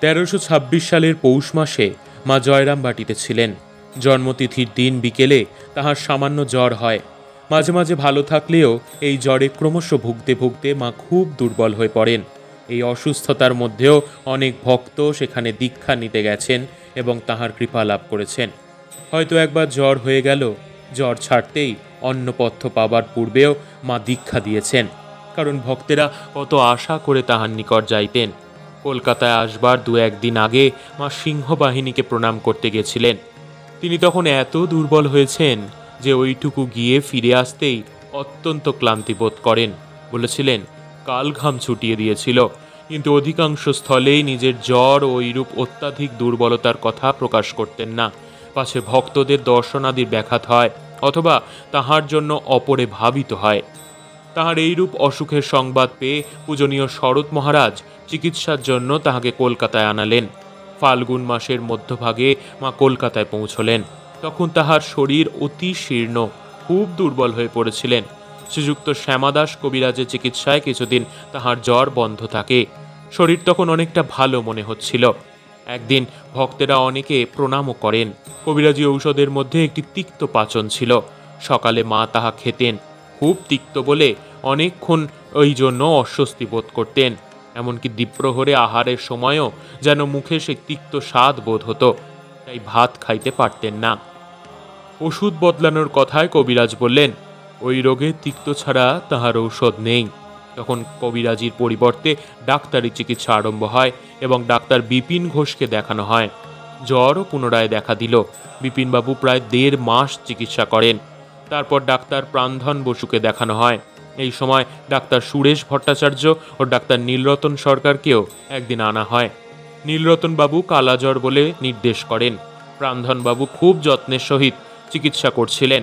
1326 সালের পৌষ মাসে মা জয়রামবাটিতে ছিলেন। জন্মতিথির দিন বিকেলে তাহার সামান্য জ্বর হয়। মাঝে মাঝে ভালো থাকলেও এই জ্বরে ক্রমশ ভুগতে ভুগতে মা খুব দুর্বল হয়ে পড়েন। এই অসুস্থতার মধ্যেও অনেক ভক্ত সেখানে দীক্ষা নিতে গেছেন এবং তাহার কৃপা লাভ করেছেন। হয়তো একবার জ্বর হয়ে গেল, জ্বর ছাড়তেই অন্নপথ্য পাবার পূর্বেও মা দীক্ষা দিয়েছেন, কারণ ভক্তেরা কত আশা করে তাহার নিকট যাইতেন। কলকাতায় আসবার 2-1 দিন আগে মা সিংহবাহিনীকে প্রণাম করতে গেছিলেন। তিনি তখন এত দুর্বল হয়েছেন যে ওইটুকু গিয়ে ফিরে আসতেই অত্যন্ত ক্লান্তি বোধ করেন। বলেছিলেন কাল ঘাম ছুটিয়ে দিয়েছিল, কিন্তু অধিকাংশ স্থলেই নিজের জ্বর ও এইরূপ অত্যাধিক দুর্বলতার কথা প্রকাশ করতেন না, পাছে ভক্তদের দর্শনাদির ব্যাঘাত হয় অথবা তাহার জন্য অপরে ভাবিত হয়। তাহার এইরূপ অসুখের সংবাদ পেয়ে পূজনীয় শরৎ মহারাজ চিকিৎসার জন্য তাহাকে কলকাতায় আনালেন। ফাল্গুন মাসের মধ্যভাগে মা কলকাতায় পৌঁছলেন। তখন তাহার শরীর অতি শীর্ণ, খুব দুর্বল হয়ে পড়েছিলেন। শ্রীযুক্ত শ্যামাদাস কবিরাজের চিকিৎসায় কিছুদিন তাহার জ্বর বন্ধ থাকে। শরীর তখন অনেকটা ভালো মনে হচ্ছিল। একদিন ভক্তেরা অনেকে প্রণামও করেন। কবিরাজি ঔষধের মধ্যে একটি তিক্ত পাচন ছিল। সকালে মা তাহা খেতেন। খুব তিক্ত বলে অনেকক্ষণ ওই জন্য অস্বস্তি বোধ করতেন। এমনকি দ্বিপ্রহরে আহারের সময়ও যেন মুখে সে তিক্ত স্বাদ বোধ হতো, তাই ভাত খাইতে পারতেন না। ওষুধ বদলানোর কথায় কবিরাজ বললেন ওই রোগে তিক্ত ছাড়া তাহার ঔষধ নেই। তখন কবিরাজির পরিবর্তে ডাক্তারি চিকিৎসা আরম্ভ হয় এবং ডাক্তার বিপিন ঘোষকে দেখানো হয়। জ্বরও পুনরায় দেখা দিল। বিপিনবাবু প্রায় 1.5 মাস চিকিৎসা করেন। তারপর ডাক্তার প্রাণধন বসুকে দেখানো হয়। এই সময় ডাক্তার সুরেশ ভট্টাচার্য ও ডাক্তার নীলরতন সরকারকেও একদিন আনা হয়। নীলরতনবাবু কালাজ্বর বলে নির্দেশ করেন। প্রাণধনবাবু খুব যত্নের সহিত চিকিৎসা করছিলেন।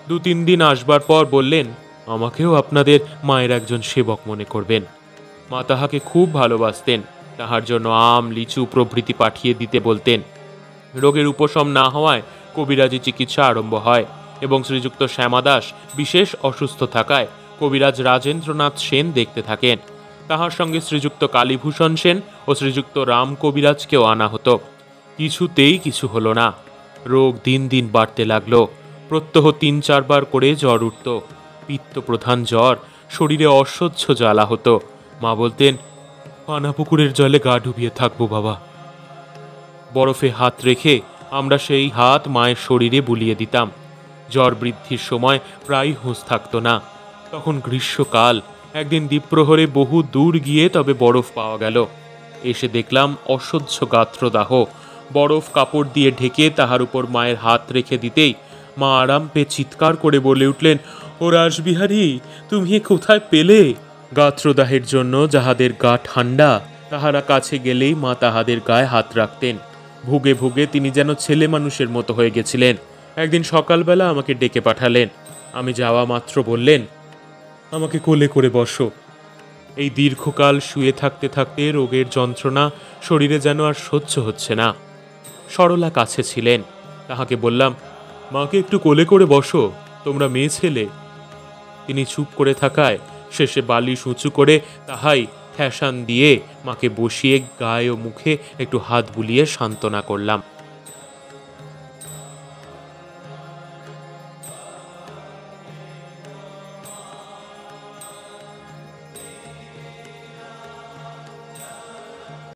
2-3 দিন আসবার পর বললেন আমাকেও আপনাদের মায়ের একজন সেবক মনে করবেন। মা তাহাকে খুব ভালোবাসতেন। তাহার জন্য আম, লিচু প্রভৃতি পাঠিয়ে দিতে বলতেন। রোগের উপশম না হওয়ায় কবিরাজি চিকিৎসা আরম্ভ হয় এবং শ্রীযুক্ত শ্যামাদাস বিশেষ অসুস্থ থাকায় কবিরাজ রাজেন্দ্রনাথ সেন দেখতে থাকেন। তাহার সঙ্গে শ্রীযুক্ত কালীভূষণ সেন ও শ্রীযুক্ত রাম কবিরাজকেও আনা হতো। কিছুতেই কিছু হলো না। রোগ দিন দিন বাড়তে লাগলো। প্রত্যহ 3-4 বার করে জ্বর উঠত। পিত্ত প্রধান জ্বর, শরীরে অসহ্য জ্বালা হতো। মা বলতেন পানাপুকুরের জলে গা ডুবিয়ে থাকবো বাবা। বরফে হাত রেখে আমরা সেই হাত মায়ের শরীরে বুলিয়ে দিতাম। জ্বর বৃদ্ধির সময় প্রায় হুঁশ থাকতো না। তখন গ্রীষ্মকাল। একদিন দ্বিপ্রহরে বহু দূর গিয়ে তবে বরফ পাওয়া গেল। এসে দেখলাম অসহ্য গাত্রদাহ। বরফ কাপড় দিয়ে ঢেকে তাহার উপর মায়ের হাত রেখে দিতেই মা আরাম পেয়ে চিৎকার করে বলে উঠলেন ও রাসবিহারী, তুমি কোথায় পেলে? গাত্রদাহের জন্য যাহাদের গা ঠান্ডা তাহারা কাছে গেলেই মা তাহাদের গায়ে হাত রাখতেন। ভুগে ভুগে তিনি যেন ছেলে মানুষের মতো হয়ে গেছিলেন। একদিন সকালবেলা আমাকে ডেকে পাঠালেন। আমি যাওয়া মাত্র বললেন আমাকে কোলে করে বসো। এই দীর্ঘকাল শুয়ে থাকতে থাকতে রোগের যন্ত্রণা শরীরে যেন আর সহ্য হচ্ছে না। সরলা কাছে ছিলেন। তাহাকে বললাম মাকে একটু কোলে করে বসো, তোমরা মেয়ে ছেলে। তিনি চুপ করে থাকায় শেষে বালিশ উঁচু করে তাহাই ঠেসান দিয়ে মাকে বসিয়ে গায়ে ও মুখে একটু হাত বুলিয়ে সান্ত্বনা করলাম।